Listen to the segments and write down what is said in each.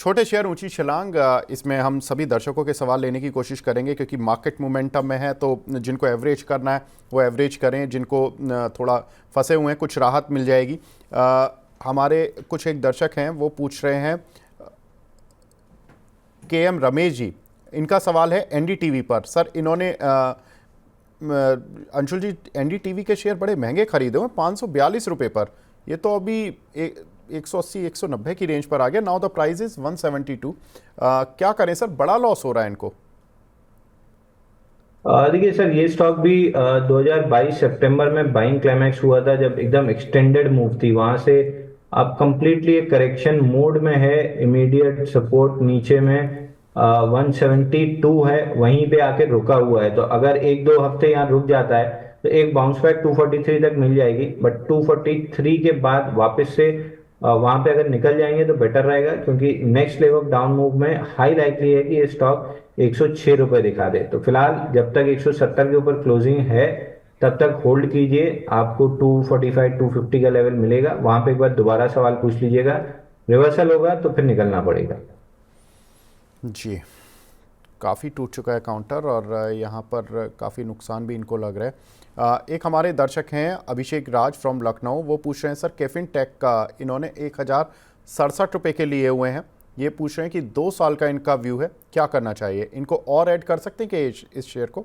छोटे शेयर ऊंची छलांग, इसमें हम सभी दर्शकों के सवाल लेने की कोशिश करेंगे क्योंकि मार्केट मोमेंटम में है, तो जिनको एवरेज करना है वो एवरेज करें, जिनको थोड़ा फंसे हुए हैं कुछ राहत मिल जाएगी। हमारे कुछ एक दर्शक हैं वो पूछ रहे हैं, KM रमेश जी, इनका सवाल है NDTV पर। सर इन्होंने अंशुल जी NDTV के शेयर बड़े महंगे खरीदे हुए, 542 रुपये पर। ये तो अभी 180-190 की रेंज पर आ गया। Now the price is 172। क्या करें सर, बड़ा लॉस हो रहा है इनको। देखिए सर, ये स्टॉक भी 2022 सितंबर में बाइंग क्लाइमैक्स हुआ था, जब एकदम एक्सटेंडेड मूव थी। वहां से अब कंप्लीटली एक करेक्शन मोड में है। इमीडिएट सपोर्ट नीचे में 172 है, वहीं पे आके रुका हुआ है। तो अगर एक दो हफ्ते यहाँ रुक जाता है तो एक बाउंस बैक 243 तक मिल जाएगी, बट 243 के बाद वापस से वहां पे अगर निकल जाएंगे तो बेटर रहेगा, क्योंकि next level of down move में हाई लाइकली है कि ये स्टॉक 106 रुपए दिखा दे। तो फिलहाल जब तक 170 के ऊपर क्लोजिंग है तब तक होल्ड कीजिए। आपको 245 250 का लेवल मिलेगा, वहां पे एक बार दोबारा सवाल पूछ लीजिएगा। रिवर्सल होगा तो फिर निकलना पड़ेगा। जी, काफ़ी टूट चुका है काउंटर और यहाँ पर काफ़ी नुकसान भी इनको लग रहा है। एक हमारे दर्शक हैं अभिषेक राज फ्रॉम लखनऊ, वो पूछ रहे हैं सर केफिन टेक का इन्होंने 1067 रुपये के लिए हुए हैं। ये पूछ रहे हैं कि 2 साल का इनका व्यू है, क्या करना चाहिए इनको, और ऐड कर सकते हैं कि इस शेयर को।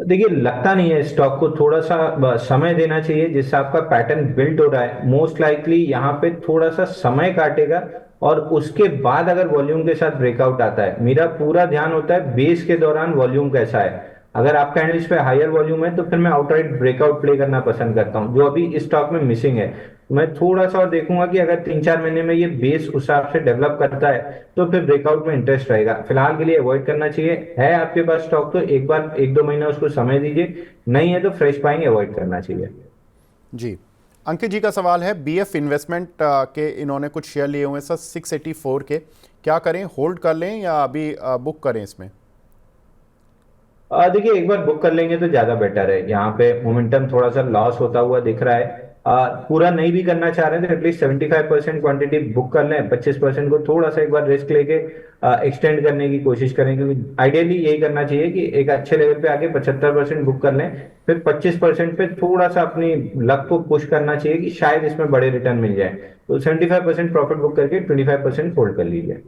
देखिए, लगता नहीं है, स्टॉक को थोड़ा सा समय देना चाहिए जिससे आपका पैटर्न बिल्ड हो रहा है। मोस्ट लाइकली यहाँ पे थोड़ा सा समय काटेगा और उसके बाद अगर वॉल्यूम के साथ ब्रेकआउट आता है, मेरा पूरा ध्यान होता है बेस के दौरान वॉल्यूम कैसा है। अगर आपका कैंडल्स पे हायर वॉल्यूम है तो फिर मैं आउटराइट ब्रेकआउट प्ले करना पसंद करता हूँ, जो अभी इस स्टॉक में मिसिंग है। मैं थोड़ा सा और देखूंगा कि अगर 3-4 महीने में ये बेस उस हिसाब से डेवलप करता है तो फिर ब्रेकआउट में इंटरेस्ट रहेगा। फिलहाल के लिए अवॉइड करना चाहिए। है आपके पास स्टॉक तो एक बार 1-2 महीना उसको समय दीजिए, नहीं है तो फ्रेश बाइंग अवॉइड करना चाहिए। जी, अंकित जी का सवाल है BF इन्वेस्टमेंट के इन्होंने कुछ शेयर लिए हुए हैं सर 684 के, क्या करें, होल्ड कर लें या अभी बुक करें इसमें। देखिए, एक बार बुक कर लेंगे तो ज्यादा बेटर है। यहाँ पे मोमेंटम थोड़ा सा लॉस होता हुआ दिख रहा है। पूरा नहीं भी करना चाह रहे हैं तो एटलीस्ट 75% क्वांटिटी बुक कर लें। 25% को थोड़ा सा एक बार रिस्क लेके एक्सटेंड करने की कोशिश करें, क्योंकि आइडियली यही करना चाहिए कि एक अच्छे लेवल पे आके 75% बुक कर लें, फिर 25% पे थोड़ा सा अपनी लक को पुश करना चाहिए कि शायद इसमें बड़े रिटर्न मिल जाए। तो 75% प्रॉफिट बुक करके 25% होल्ड कर लीजिए।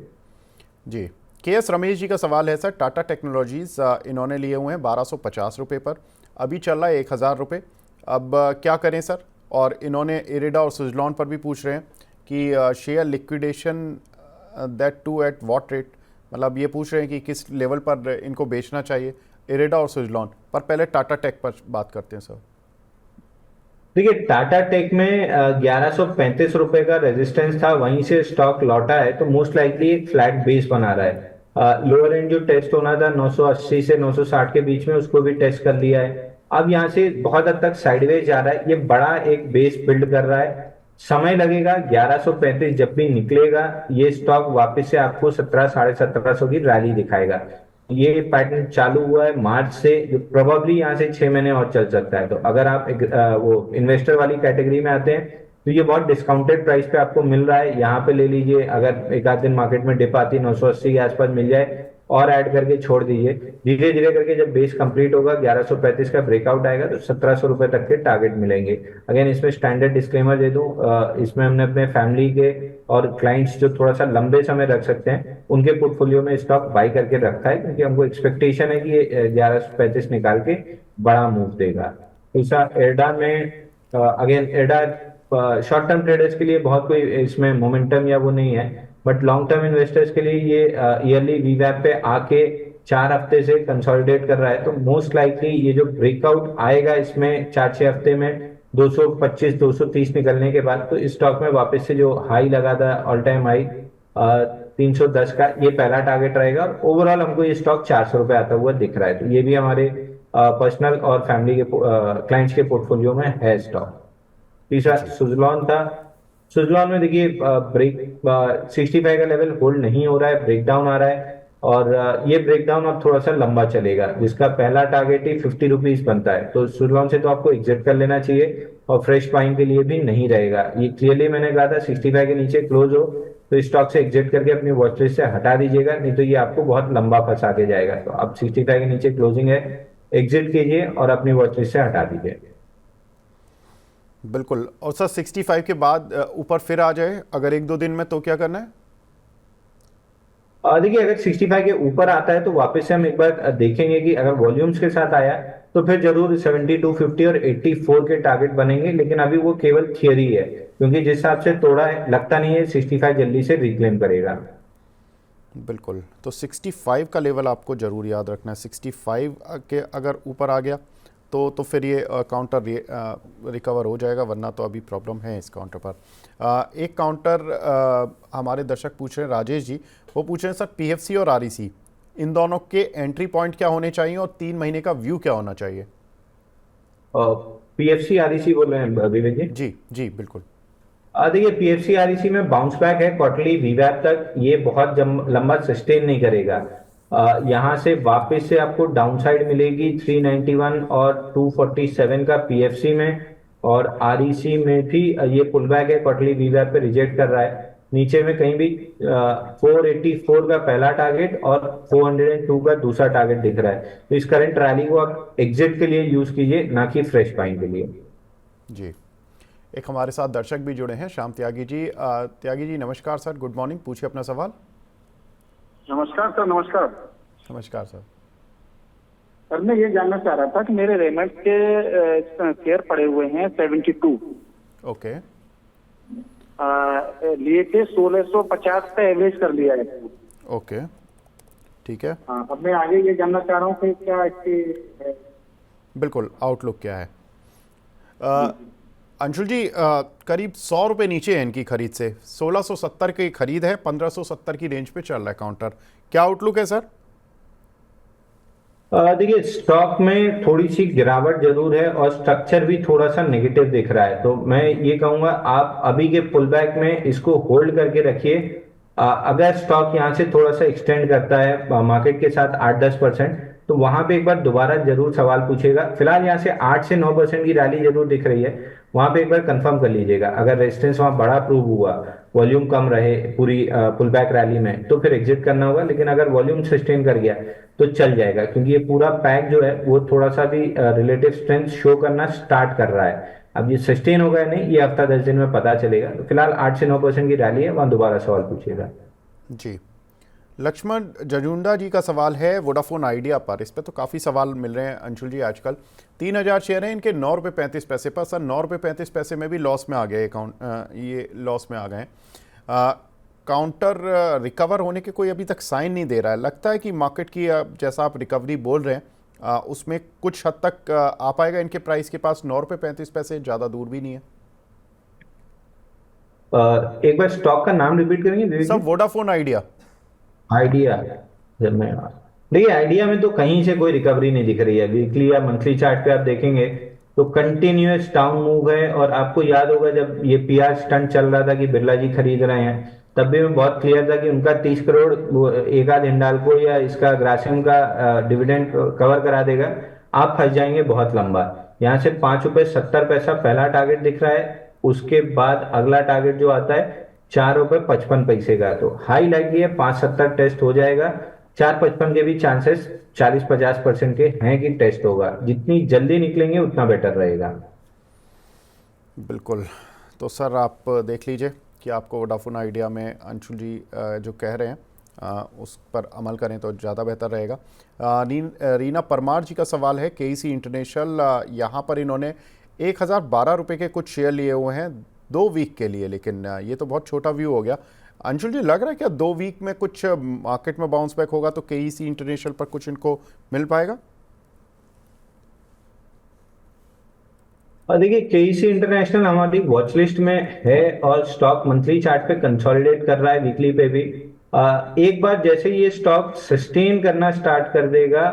जी, KS रमेश जी का सवाल है सर टाटा टेक्नोलॉजीज इन्होंने लिए हुए हैं 1250 रुपये पर, अभी चल रहा है 1000 रुपये। अब क्या करें सर, और इन्होंने इरेडा और सुजलॉन पर भी पूछ रहे हैं कि share liquidation that too at what rate, मतलब ये पूछ रहे हैं कि किस लेवल पर इनको बेचना चाहिए, इरेडा और सुजलॉन पर। पहले टाटा टेक पर बात करते हैं सर। देखिए, टाटा टेक में 1135 रुपए का रेजिस्टेंस था, वहीं से स्टॉक लौटा है, तो मोस्ट लाइकली एक फ्लैट बेस बना रहा है। लोअर एंड जो टेस्ट होना था 980 से 960 के बीच में, उसको भी टेस्ट कर लिया है। अब यहाँ से बहुत हद तक साइडवेज जा रहा है, ये बड़ा एक बेस बिल्ड कर रहा है। समय लगेगा। 1135 जब भी निकलेगा ये स्टॉक वापस से आपको 17 1750 की रैली दिखाएगा। ये पैटर्न चालू हुआ है मार्च से, जो प्रोबेबली यहाँ से 6 महीने और चल सकता है। तो अगर आप वो इन्वेस्टर वाली कैटेगरी में आते हैं तो ये बहुत डिस्काउंटेड प्राइस पे आपको मिल रहा है, यहाँ पे ले लीजिए। अगर एक आध दिन मार्केट में डिप आती है 980 के आसपास मिल जाए और ऐड करके छोड़ दीजिए। धीरे धीरे करके जब बेस कंप्लीट होगा, 1135 का ब्रेकआउट आएगा तो 1700 रुपए तक के टारगेट मिलेंगे। अगेन इसमें स्टैंडर्ड डिस्क्लेमर दे दूं, इसमें हमने अपने फैमिली के और क्लाइंट्स जो थोड़ा सा लंबे समय रख सकते हैं उनके पोर्टफोलियो में स्टॉक बाई करके रखा है, क्योंकि हमको एक्सपेक्टेशन है कि ये 1135 निकाल के बड़ा मूव देगा। दूसरा एर्डा में, अगेन एर्डा शॉर्ट टर्म ट्रेडर्स के लिए बहुत कोई इसमें मोमेंटम या वो नहीं है, बट लॉन्ग टर्म इन्वेस्टर्स के लिए ये ईयरली वीवैप पे आके 4 हफ्ते से कंसोलिडेट कर रहा है। तो मोस्ट लाइकली ये जो ब्रेकआउट आएगा इसमें 4-6 हफ्ते में 225 230 निकलने के बाद, तो इस स्टॉक में वापस से जो हाई लगा था ऑल टाइम हाई 310 का, ये पहला टारगेट रहेगा। ओवरऑल हमको ये स्टॉक 400 रुपए आता हुआ दिख रहा है। तो ये भी हमारे पर्सनल और फैमिली के क्लाइंट्स के पोर्टफोलियो में है स्टॉक। तीसरा जी सुजलॉन था। सुजलॉन में देखिए, ब्रेक 65 का लेवल होल्ड नहीं हो रहा है, ब्रेकडाउन आ रहा है, और ये ब्रेकडाउन अब थोड़ा सा लंबा चलेगा, जिसका पहला टारगेट ही 50 रुपीज बनता है। तो सुजलॉन से तो आपको एग्जिट कर लेना चाहिए और फ्रेश बाइंग के लिए भी नहीं रहेगा। ये क्लियरली मैंने कहा था 65 के नीचे क्लोज हो तो स्टॉक से एग्जिट करके अपनी वॉच लिस्ट से हटा दीजिएगा, नहीं तो ये आपको बहुत लंबा फंसा के जाएगा। तो अब 65 के नीचे क्लोजिंग है, एग्जिट कीजिए और अपनी वॉच लिस्ट से हटा दीजिए। बिल्कुल। और सर 65 के बाद ऊपर फिर आ जाए अगर एक दो दिन में, तो क्या करना है? देखिए अगर 65 के ऊपर आता है तो वापस से हम एक बार देखेंगे कि अगर वॉल्यूम्स के साथ आया तो फिर जरूर 72, 50 और 84 के टारगेट बनेंगे, लेकिन अभी वो केवल थियरी है, क्योंकि जिस हिसाब से तोड़ा है लगता नहीं है 65 जल्दी से रिक्लेम करेगा। बिल्कुल। तो 65 का लेवल आपको ज़रूर याद रखना है। 65 के अगर ऊपर आ गया तो फिर ये काउंटर रिकवर हो जाएगा, वरना तो अभी प्रॉब्लम है इस काउंटर पर। एक काउंटर हमारे दर्शक पूछ रहे हैं, राजेश जी, वो पूछ रहे हैं सर पीएफसी और आरईसी, इन दोनों के एंट्री पॉइंट क्या होने चाहिए और 3 महीने का व्यू क्या होना चाहिए? पीएफसी आरईसी बोल रहे हैं विवेक जी? जी जी बिल्कुल। देखिए पीएफसी आरईसी में बाउंस बैक है क्वार्टरली वीवैप तक, ये बहुत लंबा सस्टेन नहीं करेगा। यहाँ से वापस से आपको डाउनसाइड मिलेगी 391 और 247 का पीएफसी में, और आरईसी में भी ये पुल बैक है, क्वार्टरली वीवैप पे रिजेक्ट कर रहा है। नीचे में कहीं भी 484 का पहला टारगेट और 402 का दूसरा टारगेट दिख रहा है। तो इस करंट रैली को आप एग्जिट के लिए यूज कीजिए, ना कि फ्रेश बाइंग के लिए। जी। एक हमारे साथ दर्शक भी जुड़े हैं, श्याम त्यागी जी। त्यागी जी नमस्कार सर, गुड मॉर्निंग, पूछिए अपना सवाल। नमस्कार सर। नमस्कार। नमस्कार सर। सर मैं ये जानना चाह रहा था कि मेरे रेमंड के शेयर पड़े हुए हैं 72। ओके। लिए थे 1650 पे एवरेज कर लिया है। ओके ठीक है। हाँ, अब मैं आगे ये जानना चाह रहा हूँ कि क्या इसकी बिल्कुल आउटलुक क्या है। अंशुल जी, करीब 100 रुपये नीचे है इनकी खरीद से, 1670 की खरीद है, 1570 की रेंज पे चल रहा है काउंटर, क्या आउटलुक है सर? देखिए स्टॉक में थोड़ी सी गिरावट जरूर है और स्ट्रक्चर भी थोड़ा सा नेगेटिव दिख रहा है, तो मैं ये कहूंगा आप अभी के पुल बैक में इसको होल्ड करके रखिए। अगर स्टॉक यहाँ से थोड़ा सा एक्सटेंड करता है मार्केट के साथ 8-10%, तो वहां पे एक बार दोबारा जरूर सवाल पूछेगा। फिलहाल यहाँ से 8 से 9% की रैली जरूर दिख रही है, वहां पे एक बार कंफर्म कर लीजिएगा। अगर रेजिस्टेंस वहां बड़ा प्रूव हुआ, वॉल्यूम कम रहे पूरी पुल बैक रैली में, तो फिर एग्जिट करना होगा। लेकिन अगर वॉल्यूम सस्टेन कर गया तो चल जाएगा, क्योंकि ये पूरा पैक जो है वो थोड़ा सा भी रिलेटिव स्ट्रेंथ शो करना स्टार्ट कर रहा है। अब ये सस्टेन होगा या नहीं, ये हफ्ता 10 दिन में पता चलेगा। तो फिलहाल 8 से 9% की रैली है, वहां दोबारा सवाल पूछिएगा। जी। लक्ष्मण जजुंडा जी का सवाल है वोडाफोन आइडिया पर, इस पर तो काफ़ी सवाल मिल रहे हैं अंशुल जी आजकल। 3000 शेयर हैं इनके, 9 रुपये 35 पैसे पर। सर 9 रुपये 35 पैसे में भी लॉस में आ गए ये लॉस में आ गए। काउंटर रिकवर होने के कोई अभी तक साइन नहीं दे रहा है, लगता है कि मार्केट की जैसा आप रिकवरी बोल रहे हैं उसमें कुछ हद तक आ पाएगा इनके प्राइस के पास। 9 रुपये 35 पैसे ज़्यादा दूर भी नहीं है। एक बार स्टॉक का नाम रिपीट करेंगे? सब वोडाफोन आइडिया। आइडिया। जब मैं देखिए आइडिया में तो कहीं से कोई रिकवरी नहीं दिख रही है। वीकली या मंथली चार्ट पे आप देखेंगे तो कंटिन्यूअस डाउन मूव है। और आपको याद होगा जब ये पीआर स्टंट चल रहा था कि बिरला जी खरीद रहे हैं, तब भी मैं बहुत क्लियर था कि उनका 30 करोड़ वो एक आध हिंडाल्को या इसका ग्रासिम का डिविडेंड कवर करा देगा। आप फंस जाएंगे बहुत लंबा। यहाँ से 5 रुपए 70 पैसा पहला टारगेट दिख रहा है, उसके बाद अगला टारगेट जो आता है 4 रुपए 55 पैसे का। तो हाई लाइटली है 570 टेस्ट हो जाएगा। 455 के भी चांसेस 40-50% के हैं कि टेस्ट होगा। जितनी जल्दी निकलेंगे उतना बेटर रहेगा। बिल्कुल। तो सर आप देख लीजिए कि आपको वोडाफोन आइडिया में अंशुल जी जो कह रहे हैं उस पर अमल करें तो ज़्यादा बेहतर रहेगा। रीना परमार जी का सवाल है केईसी इंटरनेशनल, यहाँ पर इन्होंने 1012 रुपये के कुछ शेयर लिए हुए हैं 2 वीक के लिए, लेकिन ये तो बहुत छोटा व्यू हो गया। अंशुल जी लग रहा है क्या 2 वीक में कुछ मार्केट में बाउंस बैक होगा तो केईसी इंटरनेशनल पर कुछ इनको मिल पाएगा? और देखिए केईसी इंटरनेशनल हमारी वॉच लिस्ट में है और स्टॉक मंथली चार्ट पे कंसोलिडेट कर रहा है, वीकली पे भी। एक बार जैसे ये स्टॉक सस्टेन करना स्टार्ट कर देगा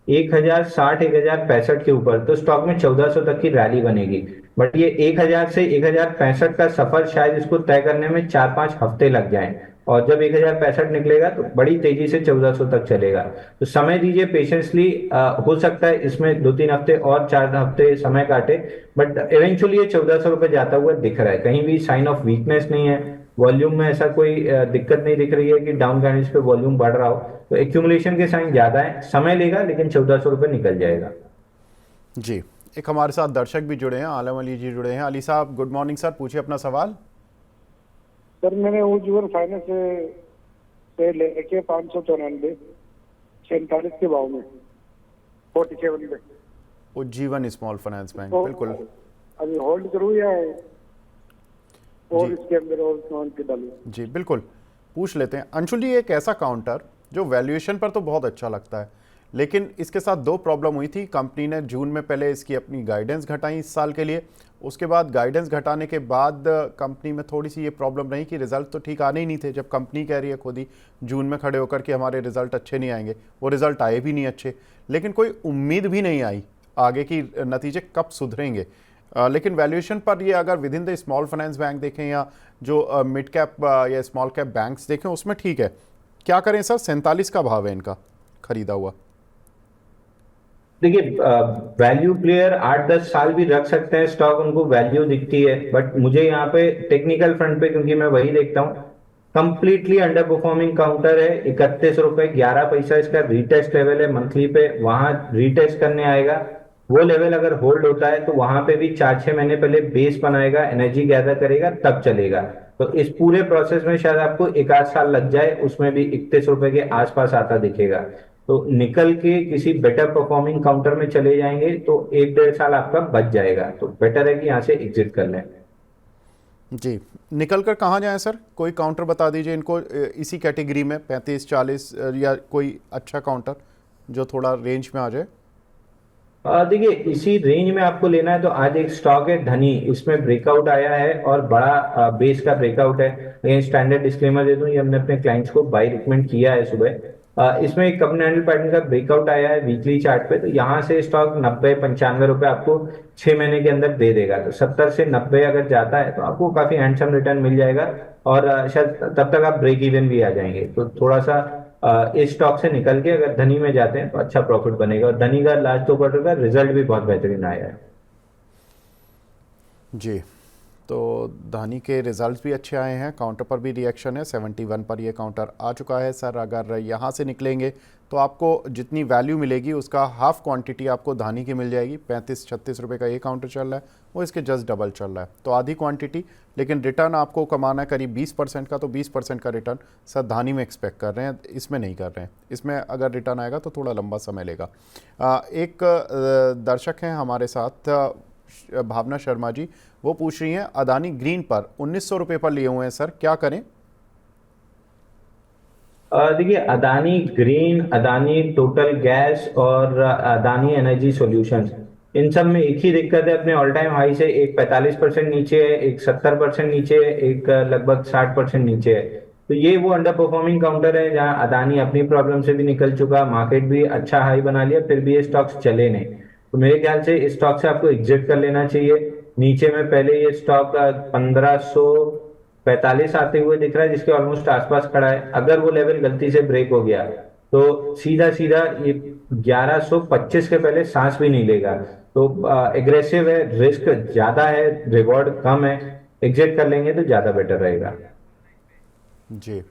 1060 1065 के ऊपर, तो स्टॉक में 1400 तक की रैली बनेगी। बट ये 1000 से 1065 का सफर शायद इसको तय करने में 4-5 हफ्ते लग जाएं। और जब 1065 निकलेगा तो बड़ी तेजी से 1400 तक चलेगा। तो समय दीजिए पेशेंसली। हो सकता है इसमें 2-3 हफ्ते और 4 हफ्ते समय काटे, बट इवेंचुअली ये 1400 रुपये जाता हुआ दिख रहा है। कहीं भी साइन ऑफ वीकनेस नहीं है। वॉल्यूम में ऐसा कोई दिक्कत नहीं दिख रही है कि डाउन गाइडेंस पे वॉल्यूम बढ़ रहा हो, तो एक्यूमुलेशन के साइन ज्यादा है, समय लेगा लेकिन 1400 रुपये निकल जाएगा। जी, एक हमारे साथ दर्शक भी जुड़े हैं, आलम अली जी जुड़े हैं। अली साहब गुड मॉर्निंग सर, पूछिए अपना सवाल। सर मैंने उज्जवल फाइनेंस से लेके 594 47 के भाव में 47 पे उज्जीवन स्मॉल फाइनेंस बैंक, तो बिल्कुल अभी होल्ड करूँ या और जी। इसके अंदर और कौन के डालूं? जी बिल्कुल, पूछ लेते हैं। अंशुल जी, एक ऐसा काउंटर जो वैल्यूएशन पर तो बहुत अच्छा लगता है, लेकिन इसके साथ दो प्रॉब्लम हुई थी। कंपनी ने जून में पहले इसकी अपनी गाइडेंस घटाई इस साल के लिए, उसके बाद गाइडेंस घटाने के बाद कंपनी में थोड़ी सी ये प्रॉब्लम रही कि रिजल्ट तो ठीक आने ही नहीं थे। जब कंपनी कह रही है खुद ही जून में खड़े होकर कि हमारे रिजल्ट अच्छे नहीं आएंगे, वो रिजल्ट आए भी नहीं अच्छे, लेकिन कोई उम्मीद भी नहीं आई आगे की नतीजे कब सुधरेंगे। लेकिन वैल्यूएशन पर ये अगर with in the small finance bank देखें या जो मिड कैप या स्मॉल कैप बैंक्स देखें उसमें ठीक है। क्या करें सर? 47 का भाव है इनका खरीदा हुआ। देखिए, वैल्यू प्लेयर 8-10 साल भी रख सकते हैं स्टॉक, उनको वैल्यू दिखती है, बट मुझे यहाँ पे टेक्निकल फ्रंट पे, क्योंकि मैं वही देखता हूँ, कंप्लीटली अंडर परफॉर्मिंग काउंटर है। 31 रुपए 11 पैसा इसका रीटेस्ट लेवल है मंथली पे, वहां रीटेस्ट करने आएगा। वो लेवल अगर होल्ड होता है तो वहां पे भी 4-6 महीने पहले बेस बनाएगा, एनर्जी गैदर करेगा, तब चलेगा। तो इस पूरे प्रोसेस में शायद आपको 1-8 साल लग जाए, उसमें भी 31 रुपए के आसपास आता दिखेगा। तो निकल के किसी बेटर परफॉर्मिंग काउंटर में चले जाएंगे तो 1-1.5 साल आपका बच जाएगा, तो बेटर है कि यहाँ से एग्जिट कर लें। जी, निकल कर कहाँ जाएं सर? कोई काउंटर बता दीजिए इनको इसी कैटेगरी में 35-40 या कोई अच्छा काउंटर जो थोड़ा रेंज में आ जाए। देखिए, इसी रेंज में आपको लेना है तो आज एक स्टॉक है धनी, इसमें ब्रेकआउट आया है और बड़ा बेस का ब्रेकआउट है। लेकिन स्टैंडर्ड डिस्क्लेमर दे दूं, ये हमने अपने क्लाइंट्स को बाय रिकमेंड किया है सुबह। इसमें एक कप हैंडल पैटर्न का ब्रेकआउट आया है वीकली चार्ट पे, तो यहाँ से स्टॉक 90-95 रुपए आपको 6 महीने के अंदर दे देगा। तो 70 से 90 अगर जाता है तो आपको काफी हैंडसम रिटर्न मिल जाएगा, और शायद तब तक आप ब्रेक इवन भी आ जाएंगे। तो थोड़ा सा इस स्टॉक से निकल के अगर धनी में जाते हैं तो अच्छा प्रॉफिट बनेगा, और धनी का लास्ट 2 क्वार्टर का रिजल्ट भी बहुत बेहतरीन आया है। जी, तो धानी के रिजल्ट्स भी अच्छे आए हैं, काउंटर पर भी रिएक्शन है, 71 पर ये काउंटर आ चुका है सर। अगर यहाँ से निकलेंगे तो आपको जितनी वैल्यू मिलेगी उसका हाफ क्वांटिटी आपको धानी की मिल जाएगी। 35-36 रुपये का ये काउंटर चल रहा है, वो इसके जस्ट डबल चल रहा है, तो आधी क्वांटिटी। लेकिन रिटर्न आपको कमाना है करीब 20% का, तो 20% का रिटर्न सर धानी में एक्सपेक्ट कर रहे हैं, इसमें नहीं कर रहे हैं। इसमें अगर रिटर्न आएगा तो थोड़ा लंबा समय लेगा। एक दर्शक हैं हमारे साथ, भावना शर्मा जी, वो पूछ रही हैं अदानी ग्रीन पर 1900 रुपये पर लिए हुए हैं सर, क्या करें? देखिए, Adani green, Adani total gas और अदानी एनर्जी सॉल्यूशंस, इन सब में एक ही दिक्कत है, अपने ऑल टाइम हाई से एक 45% नीचे है, एक 70% नीचे है, एक लगभग 60% नीचे है। तो ये वो अंडर परफॉर्मिंग काउंटर है जहां अदानी अपनी प्रॉब्लम से भी निकल चुका, मार्केट भी अच्छा हाई बना लिया, फिर भी ये स्टॉक्स चले नहीं। तो मेरे ख्याल से इस स्टॉक से आपको एग्जिट कर लेना चाहिए। नीचे में पहले ये स्टॉक 1545 आते हुए दिख रहा है, जिसके ऑलमोस्ट आसपास खड़ा है। अगर वो लेवल गलती से ब्रेक हो गया तो सीधा सीधा ये 1125 के पहले सांस भी नहीं लेगा। तो एग्रेसिव है, रिस्क ज्यादा है, रिवॉर्ड कम है, एग्जिट कर लेंगे तो ज्यादा बेटर रहेगा। जी,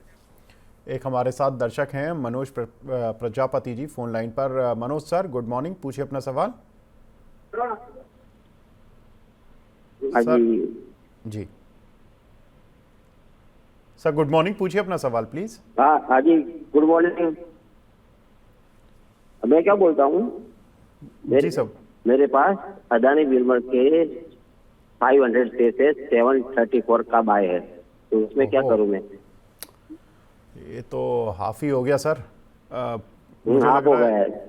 एक हमारे साथ दर्शक हैं मनोज प्रजापति जी फोन लाइन पर। मनोज सर गुड मॉर्निंग, पूछिए अपना सवाल। सर जी सर गुड मॉर्निंग, पूछिए अपना सवाल प्लीज। हाँ जी, गुड मॉर्निंग। मैं क्या बोलता हूँ, जी सर, मेरे पास अदानी विल्मर के 500 से 734 का बाय है, तो उसमें क्या करूँ मैं? ये तो हाफ ही हो गया सर। मुझे हाफ लग हो रहा गया है है।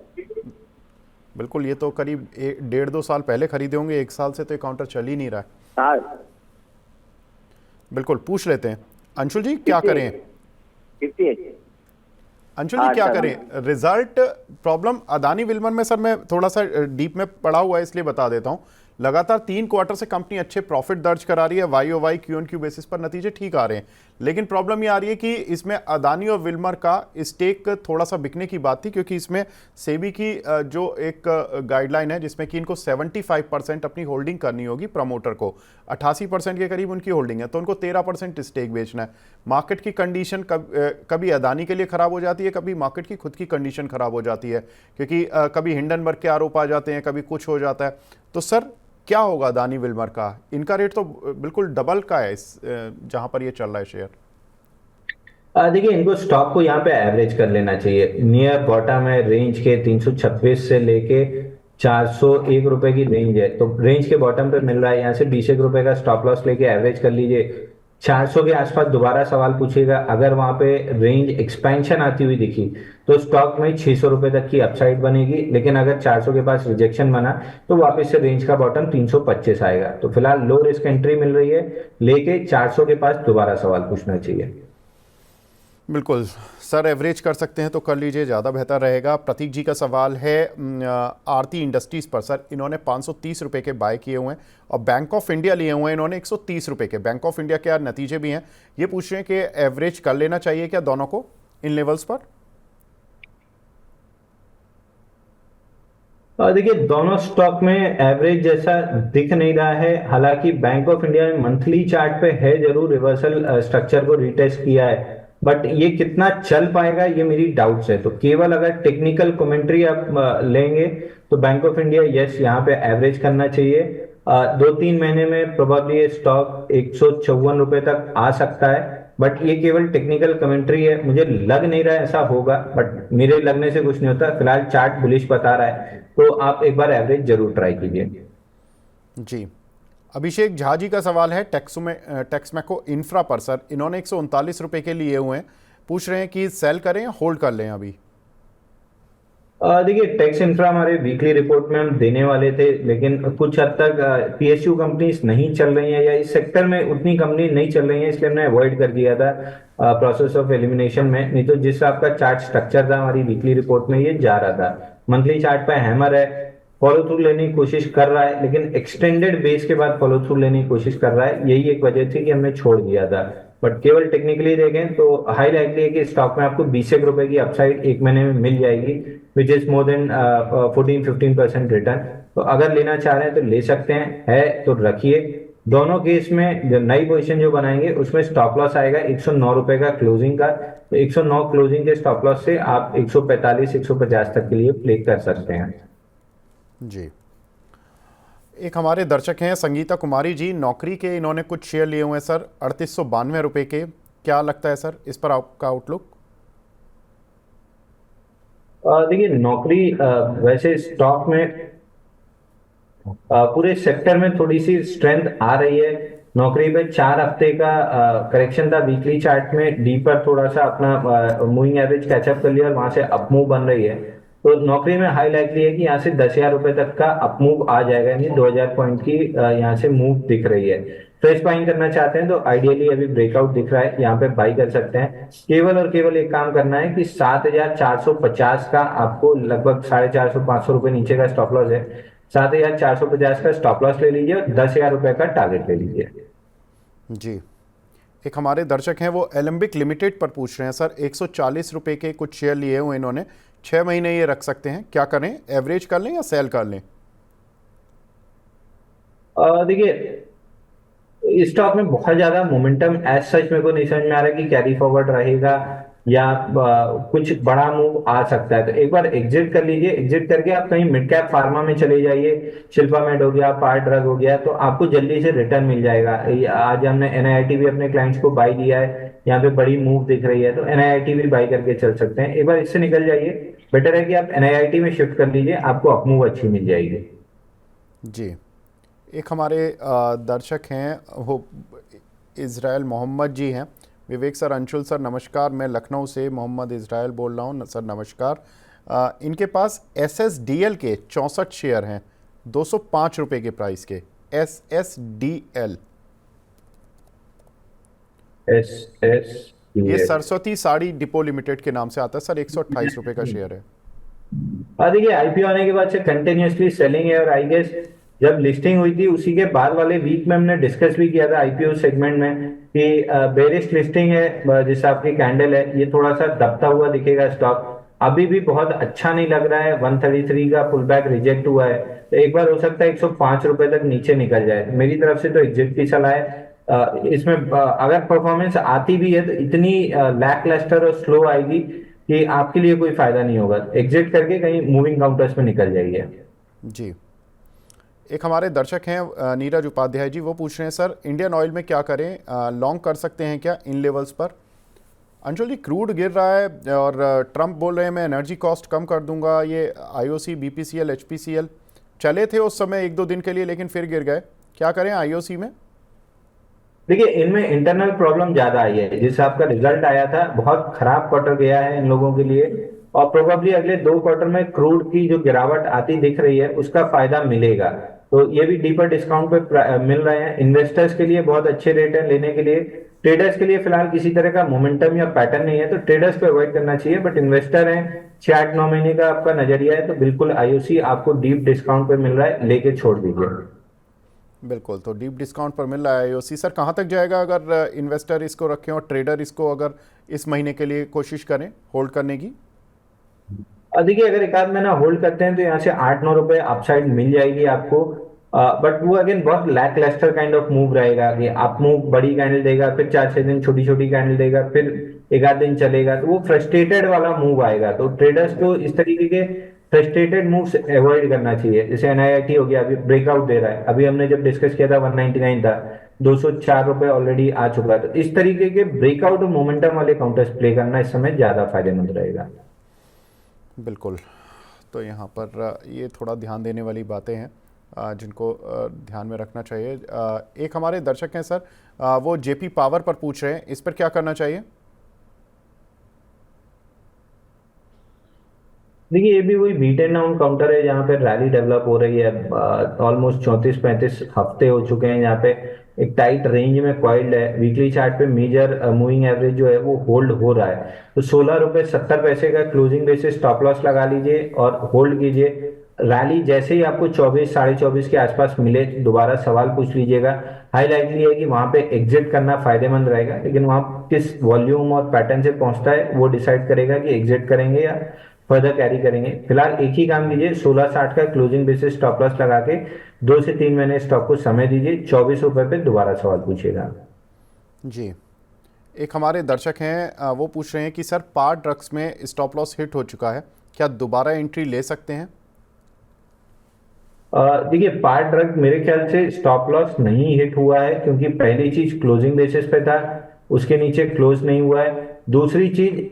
बिल्कुल, ये तो करीब 1.5-2 साल पहले खरीदे होंगे, 1 साल से तो ये काउंटर चल ही नहीं रहा है। हाँ, बिल्कुल पूछ लेते हैं। अंशुल जी क्या करें? 50। अंशुल जी क्या करें? रिजल्ट प्रॉब्लम अदानी विल्मर में सर मैं थोड़ा सा डीप में पढ़ा हुआ है इसलिए बता देता हूँ, लगातार 3 क्वार्टर से कंपनी अच्छे प्रॉफिट दर्ज करा रही है, YOY QOQ बेसिस पर नतीजे ठीक आ रहे हैं, लेकिन प्रॉब्लम ये आ रही है कि इसमें अदानी और विल्मर का स्टेक थोड़ा सा बिकने की बात थी, क्योंकि इसमें सेबी की जो एक गाइडलाइन है जिसमें कि इनको 75% अपनी होल्डिंग करनी होगी, प्रमोटर को 88% के करीब उनकी होल्डिंग है, तो उनको 13% स्टेक बेचना है। मार्केट की कंडीशन कभी अदानी के लिए खराब हो जाती है, कभी मार्केट की खुद की कंडीशन खराब हो जाती है, क्योंकि कभी हिंडनबर्ग के आरोप आ जाते हैं, कभी कुछ हो जाता है। तो सर क्या होगा अदानी विल्मर का? इनका रेट तो बिल्कुल डबल का है इस जहां पर ये चल रहा है शेयर। देखिए, इनको स्टॉक को यहाँ पे एवरेज कर लेना चाहिए। नियर बॉटम है रेंज के 326 से लेके 401 रुपए की रेंज है, तो रेंज के बॉटम पे मिल रहा है, यहाँ से 20 रुपए का स्टॉप लॉस लेके एवरेज कर लीजिए। 400 के आसपास दोबारा सवाल पूछिएगा, अगर वहां पे रेंज एक्सपेंशन आती हुई दिखी तो स्टॉक में 600 रुपए तक की अपसाइड बनेगी, लेकिन अगर 400 के पास रिजेक्शन बना तो वापस से रेंज का बॉटम 325 आएगा। तो फिलहाल लो रिस्क एंट्री मिल रही है, लेके 400 के पास दोबारा सवाल पूछना चाहिए। बिल्कुल सर, एवरेज कर सकते हैं तो कर लीजिए, ज़्यादा बेहतर रहेगा। प्रतीक जी का सवाल है आरती इंडस्ट्रीज़ पर। सर इन्होंने 530 रुपये के बाय किए हुए हैं और बैंक ऑफ इंडिया लिए हुए हैं इन्होंने 130 रुपये के। बैंक ऑफ इंडिया के यार नतीजे भी हैं, ये पूछ रहे हैं कि एवरेज कर लेना चाहिए क्या दोनों को इन लेवल्स पर? देखिए, दोनों स्टॉक में एवरेज जैसा दिख नहीं रहा है। हालांकि बैंक ऑफ इंडिया में मंथली चार्ट पे है जरूर, रिवर्सल स्ट्रक्चर को रिटेस्ट किया है, बट ये कितना चल पाएगा ये मेरी डाउट्स है। तो केवल अगर टेक्निकल कमेंट्री आप लेंगे तो बैंक ऑफ इंडिया यस यहाँ पे एवरेज करना चाहिए। 2-3 महीने में प्रोबेबली ये स्टॉक 154 रुपए तक आ सकता है, बट ये केवल टेक्निकल कमेंट्री है, मुझे लग नहीं रहा है ऐसा होगा, बट मेरे लगने से कुछ नहीं होता। फिलहाल चार्ट बुलिश बता रहा है, तो आप एक बार एवरेज जरूर ट्राई कीजिए। जी, अभिषेक झा जी का सवाल है टेक्समैको इंफ्रा पर। सर इन्होंने 139 रुपये के लिए हुए हैं, पूछ रहे हैं कि सेल करें या होल्ड कर लें अभी? देखिए, टेक्स इंफ्रा हमारे वीकली रिपोर्ट में हम देने वाले थे, लेकिन कुछ हद तक PSU कंपनीज नहीं चल रही हैं या इस सेक्टर में उतनी कंपनी नहीं चल रही हैं, इसलिए हमने अवॉइड कर दिया था प्रोसेस ऑफ एलिमिनेशन में। नहीं तो जिस आपका चार्ट स्ट्रक्चर था हमारी वीकली रिपोर्ट में ये जा रहा था। मंथली चार्ट पे हैमर है, फॉलो थ्रू लेने की कोशिश कर रहा है, लेकिन एक्सटेंडेड बेस के बाद फॉलो थ्रू लेने की कोशिश कर रहा है, यही एक वजह थी कि हमने छोड़ दिया था। बट केवल टेक्निकली देखें तो हाई लाइकली है कि स्टॉक में आपको 20 रुपए की अपसाइड एक महीने में मिल जाएगी, which is more than 14-15% return. तो अगर लेना चाह रहे हैं तो ले सकते हैं, है तो रखिए। दोनों केस में जो नई पोजीशन जो बनाएंगे उसमें स्टॉप लॉस आएगा 109 रुपए का क्लोजिंग का, तो 109 क्लोजिंग के स्टॉप लॉस से आप 145-150 तक के लिए प्ले कर सकते हैं। जी, एक हमारे दर्शक हैं संगीता कुमारी जी, नौकरी के इन्होंने कुछ शेयर लिए हुए हैं सर 3892 रुपये के। क्या लगता है सर इस पर आपका आउटलुक? देखिए, नौकरी वैसे स्टॉक में पूरे सेक्टर में थोड़ी सी स्ट्रेंथ आ रही है। नौकरी पे 4 हफ्ते का करेक्शन था वीकली चार्ट में, डी पर थोड़ा सा अपना मूविंग एवरेज कैचअप कर लिया और वहां से अपमूव बन रही है। तो नौकरी में हाई लाइकली है कि यहाँ से 10,000 रुपए तक का अपमूव आ जाएगा, यानी 2000 पॉइंट की यहाँ से मूव दिख रही है। फ्रेश बाइंग करना चाहते हैं तो आइडियली अभी ब्रेकआउट दिख रहा है, यहाँ पे बाई कर सकते हैं। केवल और केवल एक काम करना है कि 7,450 का आपको लगभग 450-500 रुपए नीचे का स्टॉप लॉस है, 7,450 का स्टॉप लॉस ले लीजिए और 10,000 रुपए का टारगेट ले लीजिए। जी, एक हमारे दर्शक हैं वो एलम्बिक लिमिटेड पर पूछ रहे हैं सर 140 रुपये के कुछ शेयर लिए हुए इन्होंने, 6 महीने ये रख सकते हैं, क्या करें? एवरेज कर लें या सेल कर लें? देखिए, इस स्टॉक में बहुत ज्यादा मोमेंटम एज सच मेरे को नहीं समझ में आ रहा है कि कैरी फॉरवर्ड रहेगा या कुछ बड़ा मूव आ सकता है। तो एक बार एग्जिट कर लीजिए, एग्जिट करके आप कहीं मिड कैप फार्मा में चले जाइए, शिल्पा मेड हो गया, पार ड्रग हो गया, तो आपको जल्दी से रिटर्न मिल जाएगा। आज हमने NIIT भी अपने क्लाइंट्स को बाई दिया है, यहाँ पे बड़ी मूव दिख रही है, तो NIIT भी बाई करके चल सकते हैं। एक बार इससे निकल जाइए, बेटर है कि आप NIIT में शिफ्ट कर लीजिए, आपको अपमूव अच्छी मिल जाएगी। जी, एक हमारे दर्शक हैं वो इज़राइल मोहम्मद जी हैं। विवेक सर, अंशुल सर नमस्कार, मैं लखनऊ से मोहम्मद इज़राइल बोल रहा हूँ सर, नमस्कार। इनके पास SSDL के 64 शेयर हैं 205 रुपये के प्राइस के। SSDL ये सरस्वती साड़ी डिपो लिमिटेड के नाम से आता है सर, 128 रुपये का शेयर है। देखिए, IPO आने के बाद से कंटिन्यूअसली सेलिंग है और आई गेस जब लिस्टिंग हुई थी उसी के बाद वाले वीक में हमने डिस्कस भी किया था आईपीओ सेगमेंट में कि बेरिश लिस्टिंग है, जैसे आपकी कैंडल है, ये थोड़ा सा दबता हुआ दिखेगा स्टॉक, अभी भी बहुत अच्छा नहीं लग रहा है, 133 का पुल बैक रिजेक्ट हुआ है, तो एक बार हो सकता है 105 रुपए तक नीचे निकल जाए। तो मेरी तरफ से तो एग्जिट की सलाह है। इसमें अगर परफॉर्मेंस आती भी है तो इतनी लैक लस्टर और स्लो आएगी कि आपके लिए कोई फायदा नहीं होगा, एग्जिट करके कहीं मूविंग काउंटर्स में निकल जाइए। जी, एक हमारे दर्शक हैं नीरज उपाध्याय जी, वो पूछ रहे हैं सर इंडियन ऑयल में क्या करें, लॉन्ग कर सकते हैं क्या इन लेवल्स पर? अंशुल जी, क्रूड गिर रहा है और ट्रंप बोल रहे हैं मैं एनर्जी कॉस्ट कम कर दूंगा। ये आईओसी, बीपीसीएल, एचपीसीएल चले थे उस समय 1-2 दिन के लिए, लेकिन फिर गिर गए। क्या करें आईओसी में? देखिए, इनमें इंटरनल प्रॉब्लम ज्यादा आई है। जिस आपका रिजल्ट आया था बहुत खराब क्वार्टर गया है इन लोगों के लिए, और प्रोबेबली अगले 2 क्वार्टर में क्रूड की जो गिरावट आती दिख रही है उसका फायदा मिलेगा। तो ये भी डीपर डिस्काउंट पे मिल रहे हैं। इन्वेस्टर्स के लिए बहुत अच्छे रेट है लेने के लिए। ट्रेडर्स के लिए फिलहाल किसी तरह का मोमेंटम या पैटर्न नहीं है, तो ट्रेडर्स को अवॉइड करना चाहिए। बट इन्वेस्टर हैं, 6-8-9 महीने का आपका नजरिया है, तो बिल्कुल आईओसी आपको डीप डिस्काउंट पे मिल रहा है, लेके छोड़ दीजिए। बिल्कुल, तो डीप डिस्काउंट पर मिल रहा है आईओसी। सर कहाँ तक जाएगा अगर इन्वेस्टर इसको रखें और ट्रेडर इसको अगर इस महीने के लिए कोशिश करें होल्ड करने की? देखिए, अगर एक आध महीना होल्ड करते हैं तो यहाँ से 8-9 रुपए अपसाइड मिल जाएगी आपको। बट वो अगेन बहुत lacklustre kind of move रहेगा कि आप मूव बड़ी कैंडल देगा, फिर 4-6 दिन छोटी छोटी कैंडल देगा, फिर एक आध दिन चलेगा, तो वो फ्रस्ट्रेटेड वाला मूव आएगा। तो ट्रेडर्स को इस तरीके के फ्रस्ट्रेटेड मूव्स अवॉइड करना चाहिए। जैसे एनआईआईटी हो गया, अभी ब्रेकआउट दे रहा है, अभी हमने जब डिस्कस किया था 199 था, 204 रुपए ऑलरेडी आ चुका है। तो इस तरीके के ब्रेकआउट और मोमेंटम वाले काउंटर्स प्ले करना इस समय ज्यादा फायदेमंद रहेगा। बिल्कुल, तो यहाँ पर ये थोड़ा ध्यान देने वाली बातें हैं जिनको ध्यान में रखना चाहिए। एक हमारे दर्शक हैं सर, वो जेपी पावर पर पूछ रहे हैं, इस पर क्या करना चाहिए? देखिए, ये भी वही बीट एंड डाउन काउंटर है जहाँ पे रैली डेवलप हो रही है। ऑलमोस्ट 34-35 हफ्ते हो चुके हैं यहाँ पे एक टाइट रेंज में क्वाइल्ड है। वीकली चार्ट पे मेजर मूविंग एवरेज जो है वो होल्ड हो रहा है। तो 16 रुपए 70 पैसे का क्लोजिंग बेसिस स्टॉप लॉस लगा लीजिए और होल्ड कीजिए। रैली जैसे ही आपको 24-24.5 के आसपास मिले तो दोबारा सवाल पूछ लीजिएगा। हाई लाइकली है कि वहां पे एग्जिट करना फायदेमंद रहेगा, लेकिन वहां किस वॉल्यूम और पैटर्न से पहुंचता है वो डिसाइड करेगा कि एग्जिट करेंगे या फर्दर कैरी करेंगे। फिलहाल एक ही काम कीजिए, 16.60 का क्लोजिंग बेसिस स्टॉप लॉस लगा के 2 से 3 महीने स्टॉक को समय दीजिए। 24 रुपए पे दोबारा सवाल पूछिएगा। जी, एक हमारे दर्शक हैं वो पूछ रहे हैं कि सर पार ड्रग्स में स्टॉप लॉस हिट हो चुका है, क्या दोबारा एंट्री ले सकते हैं? देखिए, पार्ट ड्रग मेरे ख्याल से स्टॉप लॉस नहीं हिट हुआ है, क्योंकि पहली चीज क्लोजिंग बेसिस पे था, उसके नीचे क्लोज नहीं हुआ है। दूसरी चीज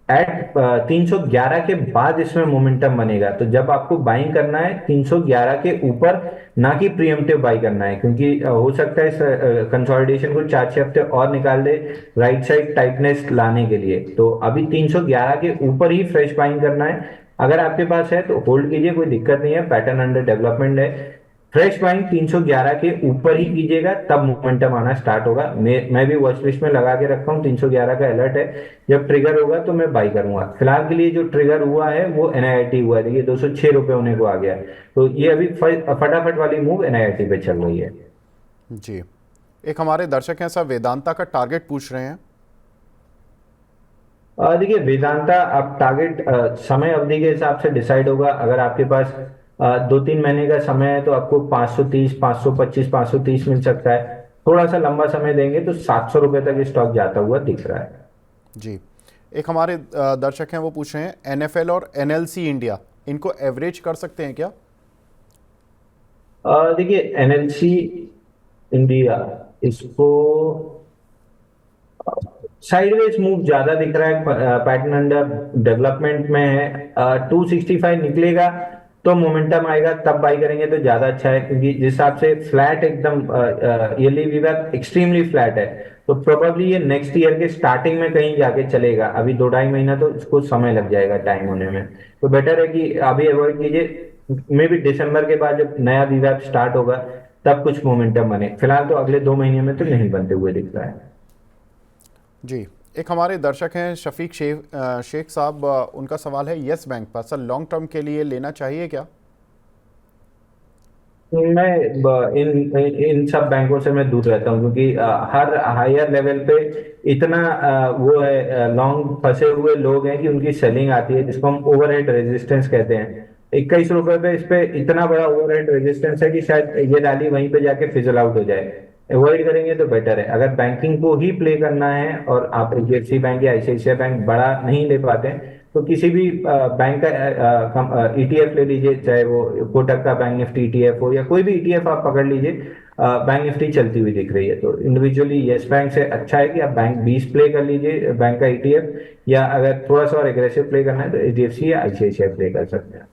एट 311 के बाद इसमें मोमेंटम बनेगा, तो जब आपको बाइंग करना है 311 के ऊपर, ना कि प्रीएम्प्टिव बाई करना है, क्योंकि हो सकता है इस कंसोलिडेशन को 4-6 हफ्ते और निकाल दे राइट साइड टाइटनेस लाने के लिए। तो अभी 311 के ऊपर ही फ्रेश बाइंग करना है। अगर आपके पास है तो होल्ड कीजिए, कोई दिक्कत नहीं है, पैटर्न अंडर डेवलपमेंट है। फ्रेश बाइंग 311 के ऊपर ही कीजिएगा, तब मोमेंटम आना स्टार्ट होगा। मैं भी वॉच लिस्ट में लगा के रखा हूँ, 311 का अलर्ट है, जब ट्रिगर होगा तो मैं बाई करूंगा। फिलहाल के लिए जो ट्रिगर हुआ है वो एनआईआईटी हुआ है, देखिए 206 रुपए होने को आ गया है। तो ये अभी फटाफट वाली मूव एनआईआईटी पे चल रही है। जी, एक हमारे दर्शक हैं सर वेदांता का टारगेट पूछ रहे हैं। देखिए, वेदांता आप टारगेट समय अवधि के हिसाब से डिसाइड होगा। अगर आपके पास 2-3 महीने का समय है तो आपको 530, 525, 530 मिल सकता है। थोड़ा सा लंबा समय देंगे तो 700 रुपए तक स्टॉक जाता हुआ दिख रहा है। जी, एक हमारे दर्शक हैं वो पूछ रहे हैं एनएफएल और एनएलसी इंडिया, इनको एवरेज कर सकते हैं क्या? देखिए, एनएलसी इंडिया इसको साइडवेज मूव ज्यादा दिख रहा है, पैटर्न अंडर डेवलपमेंट में है। 265 निकलेगा तो मोमेंटम आएगा, तब बाई करेंगे तो ज्यादा अच्छा है, क्योंकि जिस हिसाब से फ्लैट एकदम ईयरली विवाद एक्सट्रीमली फ्लैट है, तो प्रोबेबली ये नेक्स्ट ईयर के स्टार्टिंग में कहीं जाके चलेगा। अभी 2-2.5 महीना तो इसको समय लग जाएगा टाइम होने में। तो बेटर है कि अभी अवॉइड कीजिए। मे बी दिसंबर के बाद जब नया विवाद स्टार्ट होगा तब कुछ मोमेंटम बने। फिलहाल तो अगले 2 महीने में तो नहीं बनते हुए दिख रहा है। जी, एक हमारे दर्शक हैं शफीक शेख साहब, उनका सवाल है यस बैंक पर, सर लॉन्ग टर्म के लिए लेना चाहिए क्या? इन सब बैंकों से मैं दूर रहता हूँ, क्योंकि हर हायर लेवल पे इतना वो है, लॉन्ग फंसे हुए लोग हैं कि उनकी सेलिंग आती है, जिसको हम ओवरहेड रेजिस्टेंस कहते हैं। 21 रुपए पे इस पे इतना बड़ा ओवरहेड रेजिस्टेंस है कि शायद ये रैली वहीं पे जाके फिजल आउट हो जाए। अवॉइड करेंगे तो बेटर है। अगर बैंकिंग को ही प्ले करना है और आप एचडीएफसी बैंक या आईसीआईसीआई बैंक बड़ा नहीं ले पाते हैं, तो किसी भी बैंक का ईटीएफ ले लीजिए, चाहे वो कोटक का बैंक निफ्टी ईटीएफ हो या कोई भी ईटीएफ आप पकड़ लीजिए। बैंक निफ्टी चलती हुई दिख रही है, तो इंडिविजुअली यस बैंक से अच्छा है कि आप बैंक 20 प्ले कर लीजिए, बैंक का ईटीएफ, या अगर थोड़ा सा और एग्रेसिव प्ले करना है तो एचडीएफसी या आईसीआईसीआई प्ले कर सकते हैं।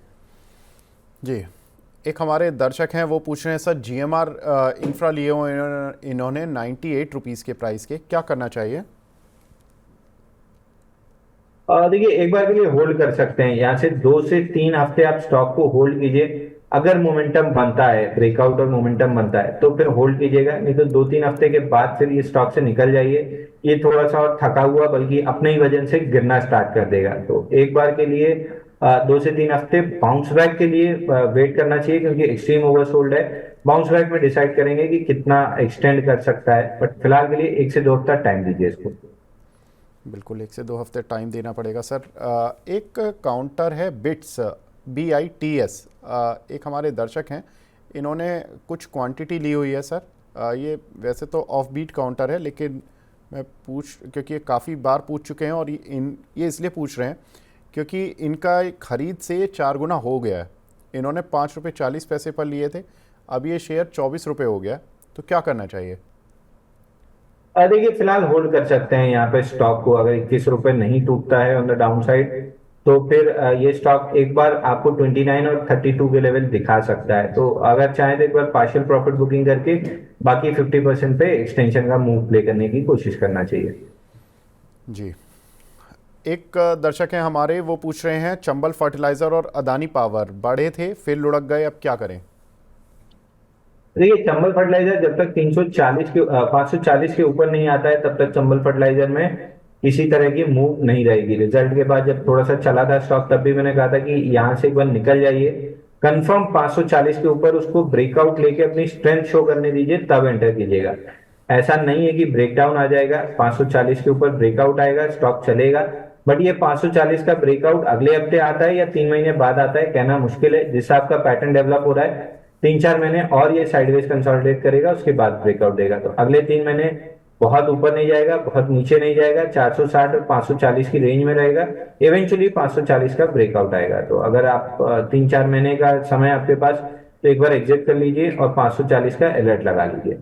जी, एक हमारे दर्शक हैं, वो पूछ रहे हैं सर, जीएमआर इंफ्रा लिए हुए इन्होंने 98 रुपीज़ के प्राइस के, क्या करना चाहिए? देखिए, एक बार के लिए होल्ड कर सकते हैं। यहाँ से 2 से 3 हफ्ते आप स्टॉक को होल्ड कीजिए। अगर मोमेंटम बनता है, ब्रेकआउट और मोमेंटम बनता है, तो फिर होल्ड कीजिएगा, नहीं तो 2-3 हफ्ते के बाद फिर ये स्टॉक से निकल जाइए। ये थोड़ा सा और थका हुआ बल्कि अपने ही वजन से गिरना स्टार्ट कर देगा। तो एक बार के लिए 2 से 3 हफ्ते बाउंस बैक के लिए वेट करना चाहिए, क्योंकि एक्सट्रीम ओवरसोल्ड है। बाउंस बैक में डिसाइड करेंगे कि कितना एक्सटेंड कर सकता है, बट फिलहाल के लिए 1 से 2 हफ्ता टाइम दीजिए इसको। बिल्कुल, 1 से 2 हफ्ते टाइम देना पड़ेगा सर। एक काउंटर है बिट्स, BITS, एक हमारे दर्शक हैं, इन्होंने कुछ क्वांटिटी ली हुई है सर। ये वैसे तो ऑफ बीट काउंटर है, लेकिन मैं क्योंकि ये काफ़ी बार पूछ चुके हैं और ये इसलिए पूछ रहे हैं क्योंकि इनका खरीद से 4 गुना हो गया है। इन्होंने 5 रुपये 40 पैसे पर लिए थे, अब ये शेयर 24 रुपये हो गया, तो क्या करना चाहिए? देखिए, फिलहाल होल्ड कर सकते हैं यहाँ पे स्टॉक को। अगर 21 रुपए नहीं टूटता है ऑन द डाउन साइड, तो फिर ये स्टॉक एक बार आपको 29 और 32 के लेवल दिखा सकता है। तो अगर चाहें तो एक बार पार्शियल प्रॉफिट बुकिंग करके बाकी 50% पे एक्सटेंशन का मूव प्ले करने की कोशिश करना चाहिए। जी, एक दर्शक हैं हमारे, वो पूछ रहे हैं, चंबल फर्टिलाइज़र और अदानी पावर बढ़े थे फिर लुढ़क गए, अब क्या करें? देखिए, चंबल फर्टिलाइजर जब तक 540 के ऊपर नहीं आता है, तब तक चंबल फर्टिलाइजर में किसी तरह की मूव नहीं रहेगी। रिजल्ट के बाद जब थोड़ा सा चला था स्टॉक, तब भी मैंने कहा था कि यहाँ से एक बार निकल जाइए, कंफर्म 540 के ऊपर उसको ब्रेकआउट लेके अपनी स्ट्रेंथ शो करने दीजिए, तब एंटर कीजिएगा। ऐसा नहीं है कि ब्रेकडाउन आ जाएगा, 540 के ऊपर ब्रेकआउट आएगा, स्टॉक चलेगा। बट ये 540 का ब्रेकआउट अगले हफ्ते आता है या 3 महीने बाद आता है, कहना मुश्किल है। जिस आपका पैटर्न डेवलप हो रहा है, 3-4 महीने और ये साइडवेज कंसोलिडेट करेगा, उसके बाद ब्रेकआउट देगा। तो अगले 3 महीने बहुत ऊपर नहीं जाएगा, बहुत नीचे नहीं जाएगा, 460 और 540 की रेंज में रहेगा। इवेंचुअली 540 का ब्रेकआउट आएगा। तो अगर आप 3-4 महीने का समय आपके पास, तो एक बार एग्जिट कर लीजिए और 540 का अलर्ट लगा लीजिए।